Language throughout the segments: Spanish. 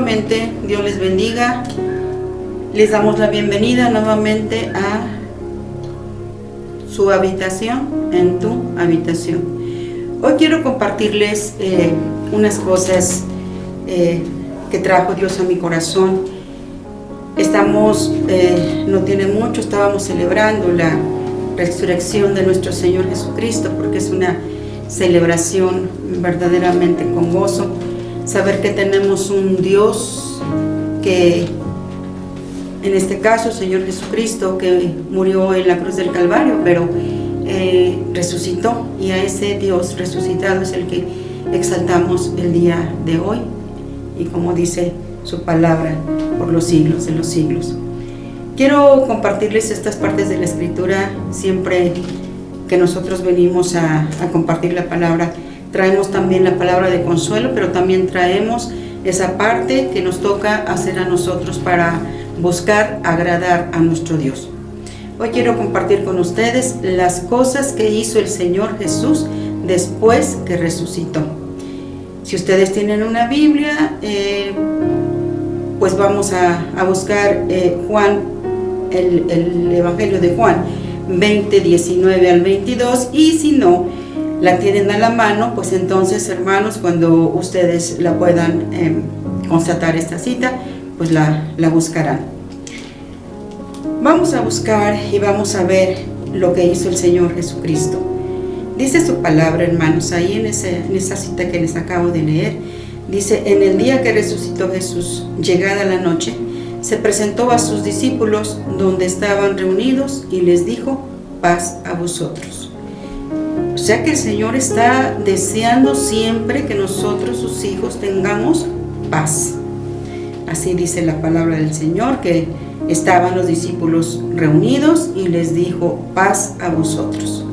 nuevamente, Dios les bendiga. Les damos la bienvenida nuevamente a su habitación, en tu habitación. Hoy quiero compartirles unas cosas que trajo Dios a mi corazón. No tiene mucho, estábamos celebrando la resurrección de nuestro Señor Jesucristo, porque es una celebración verdaderamente con gozo. Saber que tenemos un Dios que, en este caso, el Señor Jesucristo, que murió en la cruz del Calvario, pero resucitó, y a ese Dios resucitado es el que exaltamos el día de hoy, y como dice su palabra, por los siglos de los siglos. Quiero compartirles estas partes de la Escritura. Siempre que nosotros venimos a compartir la palabra, traemos también la palabra de consuelo, pero también traemos esa parte que nos toca hacer a nosotros para buscar agradar a nuestro Dios. Hoy quiero compartir con ustedes las cosas que hizo el Señor Jesús después que resucitó. Si ustedes tienen una Biblia, pues vamos a buscar Juan, el Evangelio de Juan 20, 19 al 22, y si no la tienen a la mano, pues entonces, hermanos, cuando ustedes la puedan constatar esta cita, pues la buscarán. Vamos a buscar y vamos a ver lo que hizo el Señor Jesucristo. Dice su palabra, hermanos, ahí en esa cita que les acabo de leer. Dice: en el día que resucitó Jesús, llegada la noche, se presentó a sus discípulos donde estaban reunidos y les dijo: paz a vosotros. O sea que el Señor está deseando siempre que nosotros, sus hijos, tengamos paz. Así dice la palabra del Señor, que estaban los discípulos reunidos y les dijo: paz a vosotros.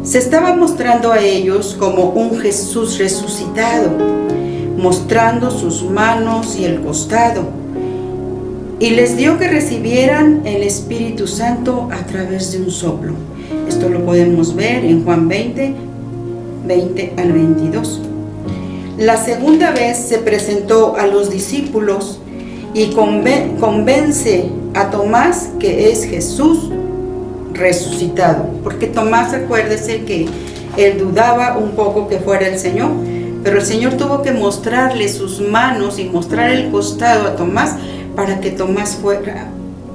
Se estaba mostrando a ellos como un Jesús resucitado, mostrando sus manos y el costado, y les dio que recibieran el Espíritu Santo a través de un soplo. Esto lo podemos ver en Juan 20, 20 al 22. La segunda vez se presentó a los discípulos y convence a Tomás que es Jesús resucitado. Porque Tomás, acuérdese que él dudaba un poco que fuera el Señor, pero el Señor tuvo que mostrarle sus manos y mostrar el costado a Tomás para que Tomás fuera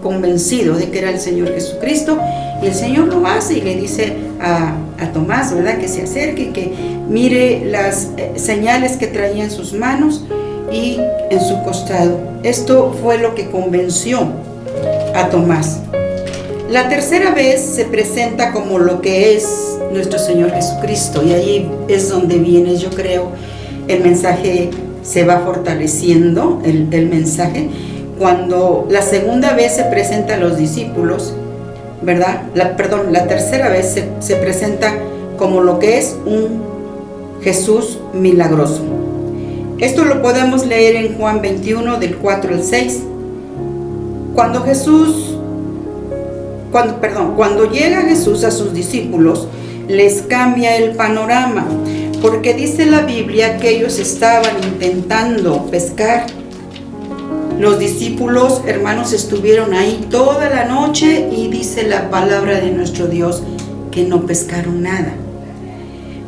convencido de que era el Señor Jesucristo. Y el Señor lo hace y le dice a Tomás, ¿verdad?, que se acerque y que mire las señales que traía en sus manos y en su costado. Esto fue lo que convenció a Tomás. La tercera vez se presenta como lo que es nuestro Señor Jesucristo, y ahí es donde viene, yo creo, el mensaje se va fortaleciendo, el mensaje. Cuando la segunda vez se presenta a los discípulos, ¿verdad? La tercera vez se presenta como lo que es un Jesús milagroso. Esto lo podemos leer en Juan 21, del 4 al 6. Cuando llega Jesús a sus discípulos, les cambia el panorama, porque dice la Biblia que ellos estaban intentando pescar. Los discípulos, hermanos, estuvieron ahí toda la noche, y dice la palabra de nuestro Dios que no pescaron nada.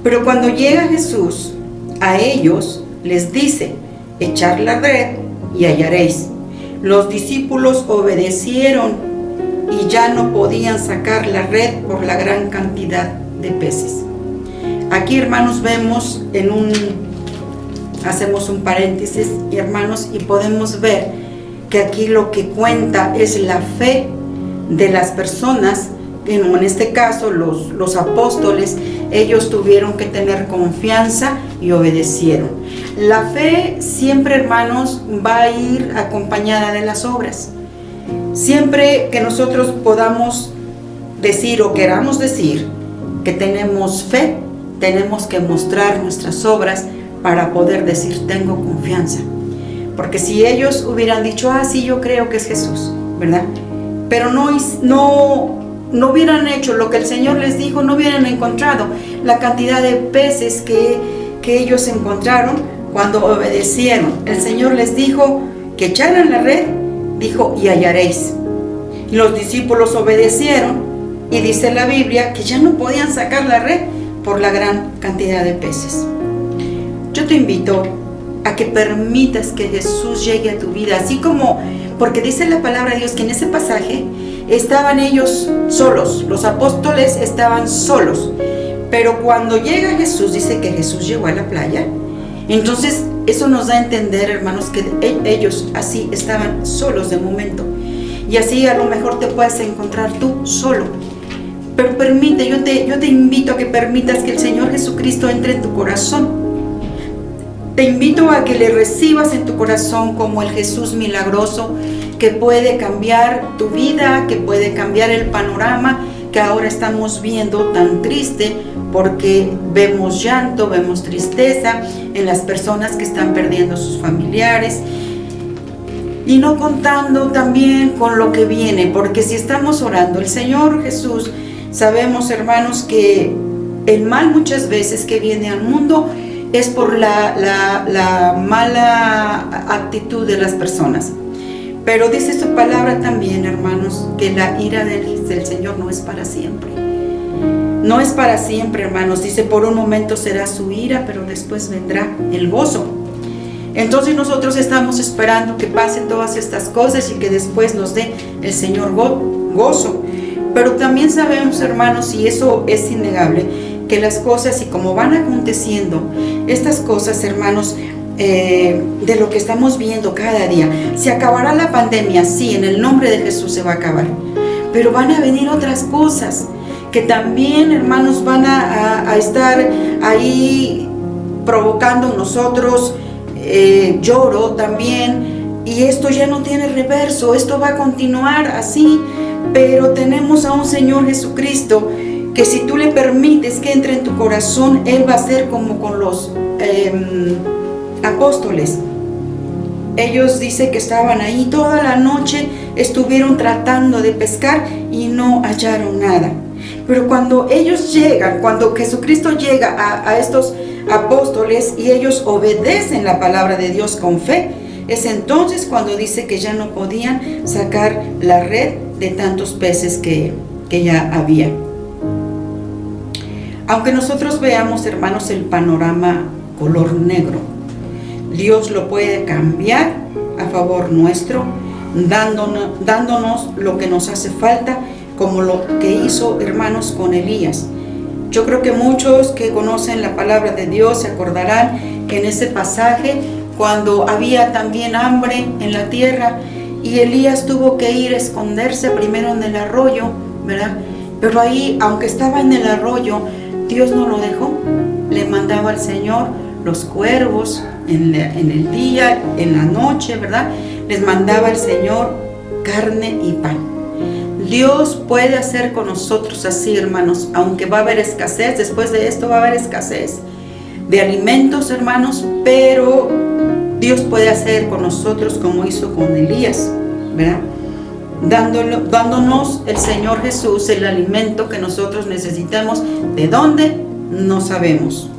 Pero cuando llega Jesús a ellos, les dice: echar la red y hallaréis. Los discípulos obedecieron y ya no podían sacar la red por la gran cantidad de peces. Aquí, hermanos, vemos hacemos un paréntesis, y hermanos, y podemos ver que aquí lo que cuenta es la fe de las personas. En este caso los apóstoles, ellos tuvieron que tener confianza y obedecieron. La fe siempre, hermanos, va a ir acompañada de las obras. Siempre que nosotros podamos decir o queramos decir que tenemos fe, tenemos que mostrar nuestras obras para poder decir: tengo confianza. Porque si ellos hubieran dicho: sí, yo creo que es Jesús, ¿verdad?, pero no hubieran hecho lo que el Señor les dijo, no hubieran encontrado la cantidad de peces que ellos encontraron, cuando obedecieron, el Señor les dijo que echaran la red, dijo, y hallaréis. Y los discípulos obedecieron, y dice la Biblia que ya no podían sacar la red por la gran cantidad de peces. Yo te invito a que permitas que Jesús llegue a tu vida, así como, porque dice la palabra de Dios que en ese pasaje estaban ellos solos, los apóstoles estaban solos, pero cuando llega Jesús, dice que Jesús llegó a la playa. Entonces eso nos da a entender, hermanos, que ellos así estaban solos de momento, y así a lo mejor te puedes encontrar tú solo. Pero permite, yo te invito a que permitas que el Señor Jesucristo entre en tu corazón. Te invito a que le recibas en tu corazón como el Jesús milagroso, que puede cambiar tu vida, que puede cambiar el panorama que ahora estamos viendo tan triste, porque vemos llanto, vemos tristeza en las personas que están perdiendo sus familiares, y no contando también con lo que viene, porque si estamos orando, el Señor Jesús, sabemos, hermanos, que el mal muchas veces que viene al mundo es por la mala actitud de las personas. Pero dice su palabra también, hermanos, que la ira del Señor no es para siempre. No es para siempre, hermanos. Dice, por un momento será su ira, pero después vendrá el gozo. Entonces nosotros estamos esperando que pasen todas estas cosas y que después nos dé el Señor gozo. Pero también sabemos, hermanos, y eso es innegable, que las cosas, y como van aconteciendo estas cosas, hermanos, de lo que estamos viendo cada día, se acabará la pandemia, sí, en el nombre de Jesús se va a acabar, pero van a venir otras cosas que también, hermanos, van a estar ahí provocando en nosotros lloro también, y esto ya no tiene reverso, esto va a continuar así. Pero tenemos a un Señor Jesucristo que si tú le permites que entre en tu corazón, Él va a ser como con los apóstoles. Ellos dice que estaban ahí toda la noche, estuvieron tratando de pescar y no hallaron nada. Pero cuando ellos llegan, cuando Jesucristo llega a estos apóstoles y ellos obedecen la palabra de Dios con fe, es entonces cuando dice que ya no podían sacar la red de tantos peces que ya había. Aunque nosotros veamos, hermanos, el panorama color negro, Dios lo puede cambiar a favor nuestro, dándonos lo que nos hace falta, como lo que hizo, hermanos, con Elías. Yo creo que muchos que conocen la palabra de Dios se acordarán que en ese pasaje, cuando había también hambre en la tierra, y Elías tuvo que ir a esconderse primero en el arroyo, ¿verdad? Pero ahí, aunque estaba en el arroyo, Dios no lo dejó. Le mandaba al Señor los cuervos en el día, en la noche, ¿verdad? Les mandaba el Señor carne y pan. Dios puede hacer con nosotros así, hermanos, aunque va a haber escasez. Después de esto va a haber escasez de alimentos, hermanos, pero Dios puede hacer con nosotros como hizo con Elías, ¿verdad? Dándonos el Señor Jesús el alimento que nosotros necesitamos. ¿De dónde? No sabemos,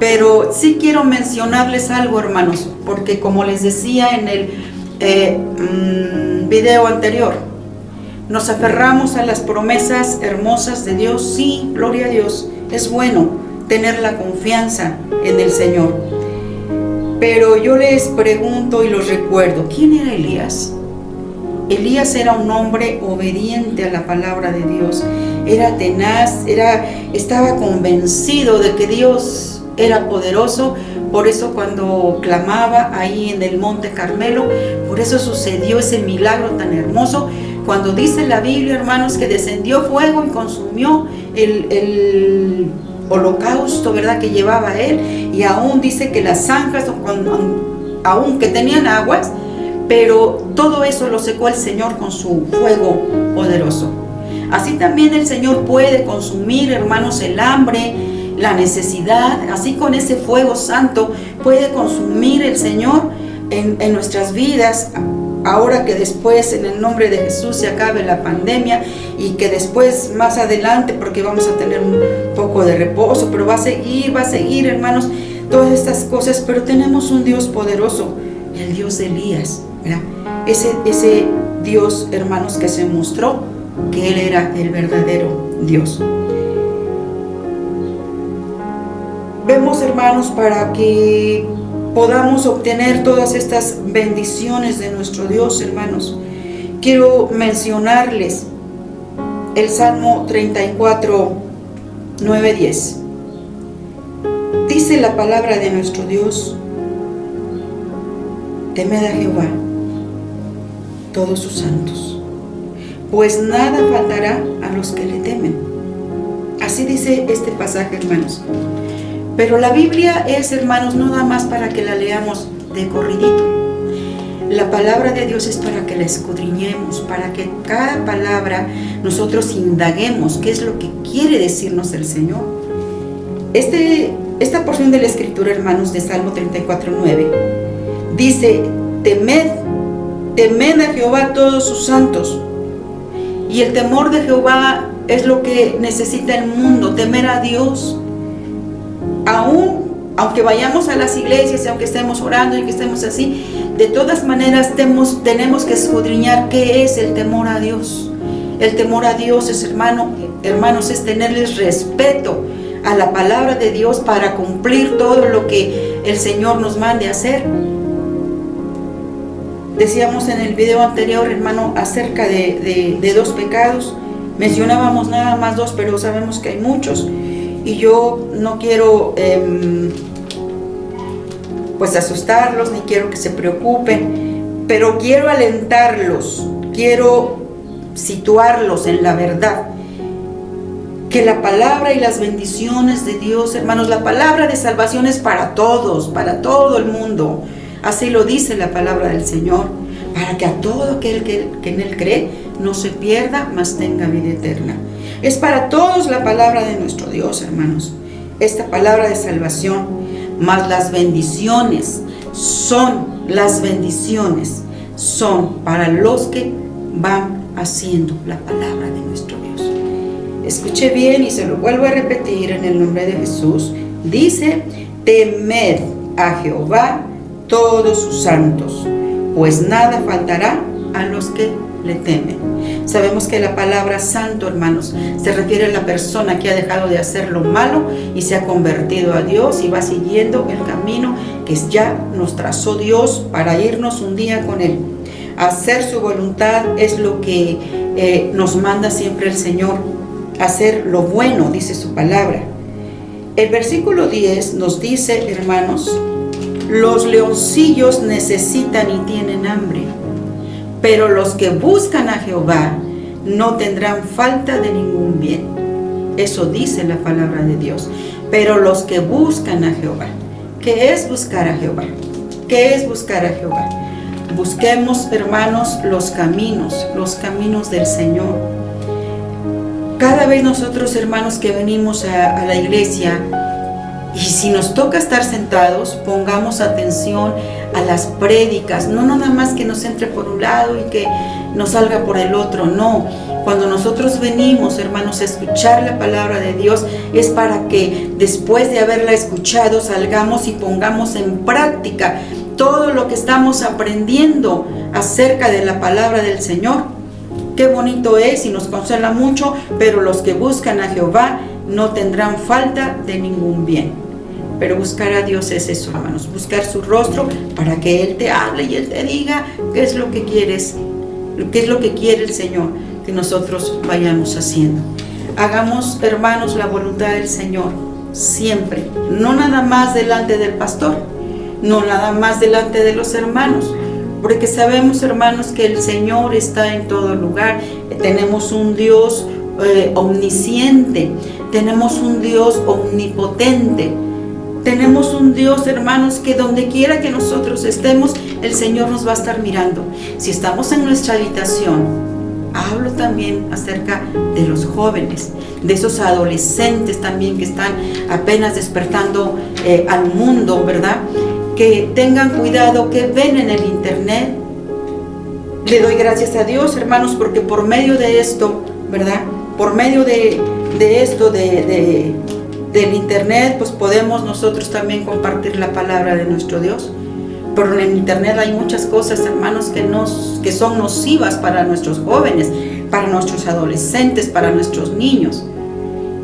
pero sí quiero mencionarles algo, hermanos, porque como les decía en el video anterior, nos aferramos a las promesas hermosas de Dios. Sí, gloria a Dios, es bueno tener la confianza en el Señor. Pero yo les pregunto y los recuerdo, ¿quién era Elías? Elías era un hombre obediente a la palabra de Dios, era tenaz, estaba convencido de que Dios era poderoso. Por eso cuando clamaba ahí en el monte Carmelo, por eso sucedió ese milagro tan hermoso, cuando dice la Biblia, hermanos, que descendió fuego y consumió el holocausto, ¿verdad?, que llevaba él, y aún dice que las zanjas, aún que tenían aguas, pero todo eso lo secó el Señor con su fuego poderoso. Así también el Señor puede consumir, hermanos, el hambre, la necesidad. Así con ese fuego santo puede consumir el Señor en nuestras vidas. Ahora que después, en el nombre de Jesús, se acabe la pandemia, y que después, más adelante, porque vamos a tener un poco de reposo, pero va a seguir, hermanos, todas estas cosas, pero tenemos un Dios poderoso, el Dios de Elías, ¿verdad? Ese Dios, hermanos, que se mostró que Él era el verdadero Dios. Vemos, hermanos, para que podamos obtener todas estas bendiciones de nuestro Dios, hermanos, quiero mencionarles el Salmo 34, 9, 10. Dice la palabra de nuestro Dios: temed a Jehová, todos sus santos, pues nada faltará a los que le temen. Así dice este pasaje, hermanos. Pero la Biblia es, hermanos, no nada más para que la leamos de corridito. La palabra de Dios es para que la escudriñemos, para que cada palabra nosotros indaguemos qué es lo que quiere decirnos el Señor. Esta porción de la Escritura, hermanos, de Salmo 34:9, dice: temed a Jehová todos sus santos. Y el temor de Jehová es lo que necesita el mundo, temer a Dios. Aunque vayamos a las iglesias, aunque estemos orando y que estemos así, de todas maneras tenemos que escudriñar qué es el temor a Dios. El temor a Dios es, hermanos, es tenerles respeto a la palabra de Dios para cumplir todo lo que el Señor nos mande hacer. Decíamos en el video anterior, hermano, acerca de 2 pecados. Mencionábamos nada más 2, pero sabemos que hay muchos. Y yo no quiero pues asustarlos, ni quiero que se preocupen, pero quiero alentarlos, quiero situarlos en la verdad. Que la palabra y las bendiciones de Dios, hermanos, la palabra de salvación es para todos, para todo el mundo. Así lo dice la palabra del Señor, para que a todo aquel que en Él cree no se pierda, mas tenga vida eterna. Es para todos la palabra de nuestro Dios, hermanos. Esta palabra de salvación, mas las bendiciones son para los que van haciendo la palabra de nuestro Dios. Escuche bien y se lo vuelvo a repetir en el nombre de Jesús. Dice: temed a Jehová todos sus santos, pues nada faltará a los que le temen. Sabemos que la palabra santo, hermanos, se refiere a la persona que ha dejado de hacer lo malo y se ha convertido a Dios y va siguiendo el camino que ya nos trazó Dios para irnos un día con Él. Hacer su voluntad es lo que nos manda siempre el Señor. Hacer lo bueno, dice su palabra. El versículo 10 nos dice, hermanos: los leoncillos necesitan y tienen hambre, pero los que buscan a Jehová no tendrán falta de ningún bien. Eso dice la palabra de Dios. Pero los que buscan a Jehová. ¿Qué es buscar a Jehová? ¿Qué es buscar a Jehová? Busquemos, hermanos, los caminos del Señor. Cada vez nosotros, hermanos, que venimos a la iglesia, y si nos toca estar sentados, pongamos atención a las prédicas, no nada más que nos entre por un lado y que nos salga por el otro, no. Cuando nosotros venimos, hermanos, a escuchar la palabra de Dios, es para que después de haberla escuchado salgamos y pongamos en práctica todo lo que estamos aprendiendo acerca de la palabra del Señor. Qué bonito es y nos consuela mucho: pero los que buscan a Jehová no tendrán falta de ningún bien. Pero buscar a Dios es eso, hermanos, buscar su rostro para que Él te hable y Él te diga qué es lo que quieres, qué es lo que quiere el Señor que nosotros vayamos haciendo. Hagamos, hermanos, la voluntad del Señor siempre, no nada más delante del pastor, no nada más delante de los hermanos, porque sabemos, hermanos, que el Señor está en todo lugar. Tenemos un Dios omnisciente, tenemos un Dios omnipotente. Tenemos un Dios, hermanos, que donde quiera que nosotros estemos, el Señor nos va a estar mirando. Si estamos en nuestra habitación, hablo también acerca de los jóvenes, de esos adolescentes también que están apenas despertando al mundo, ¿verdad? Que tengan cuidado, que ven en el internet. Le doy gracias a Dios, hermanos, porque por medio de esto, ¿verdad? Por medio de esto, de del internet, pues podemos nosotros también compartir la palabra de nuestro Dios. Pero en internet hay muchas cosas, hermanos, que son nocivas para nuestros jóvenes, para nuestros adolescentes, para nuestros niños.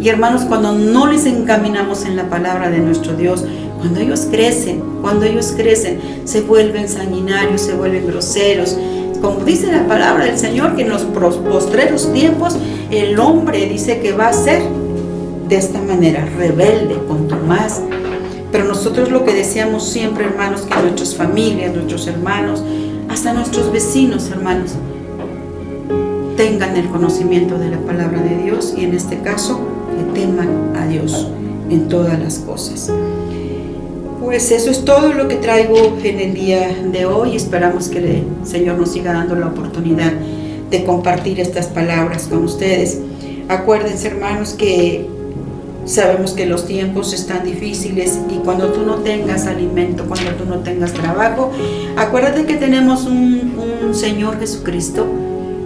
Y hermanos, cuando no les encaminamos en la palabra de nuestro Dios, cuando ellos crecen, se vuelven sanguinarios, se vuelven groseros. Como dice la palabra del Señor, que en los postreros tiempos el hombre dice que va a ser de esta manera, rebelde, contumaz. Pero nosotros lo que deseamos siempre, hermanos, que nuestras familias, nuestros hermanos, hasta nuestros vecinos, hermanos, tengan el conocimiento de la palabra de Dios y en este caso, que teman a Dios en todas las cosas. Pues eso es todo lo que traigo en el día de hoy. Esperamos que el Señor nos siga dando la oportunidad de compartir estas palabras con ustedes. Acuérdense, hermanos, que sabemos que los tiempos están difíciles y cuando tú no tengas alimento, cuando tú no tengas trabajo, acuérdate que tenemos un Señor Jesucristo,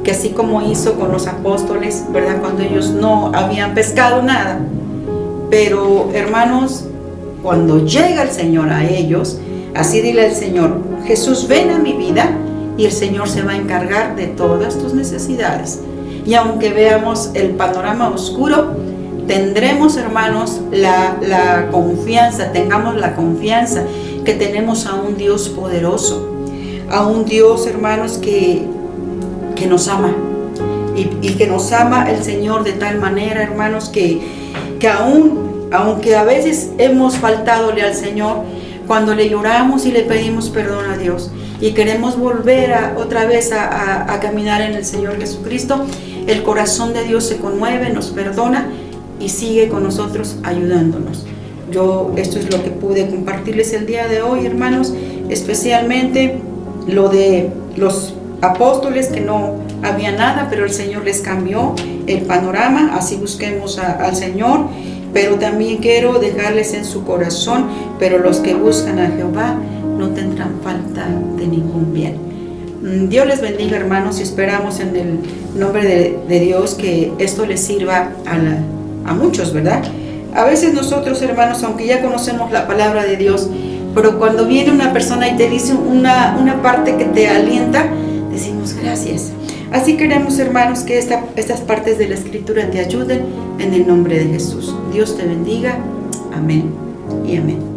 que así como hizo con los apóstoles, ¿verdad? Cuando ellos no habían pescado nada. Pero, hermanos, cuando llega el Señor a ellos, así dile al Señor: Jesús, ven a mi vida, y el Señor se va a encargar de todas tus necesidades. Y aunque veamos el panorama oscuro, tendremos, hermanos, la confianza, tengamos la confianza que tenemos a un Dios poderoso, a un Dios, hermanos, que nos ama. Y que nos ama el Señor de tal manera, hermanos, que aunque a veces hemos faltadole al Señor, cuando le lloramos y le pedimos perdón a Dios y queremos volver otra vez a caminar en el Señor Jesucristo, el corazón de Dios se conmueve, nos perdona y sigue con nosotros ayudándonos. Esto es lo que pude compartirles el día de hoy, hermanos, especialmente lo de los apóstoles, que no había nada, pero el Señor les cambió el panorama. Así busquemos al Señor. Pero también quiero dejarles en su corazón: pero los que buscan a Jehová no tendrán falta de ningún bien. Dios les bendiga, hermanos, y esperamos en el nombre de Dios que esto les sirva a muchos, ¿verdad? A veces nosotros, hermanos, aunque ya conocemos la palabra de Dios, pero cuando viene una persona y te dice una parte que te alienta, decimos gracias. Así queremos, hermanos, que estas partes de la Escritura te ayuden en el nombre de Jesús. Dios te bendiga. Amén y amén.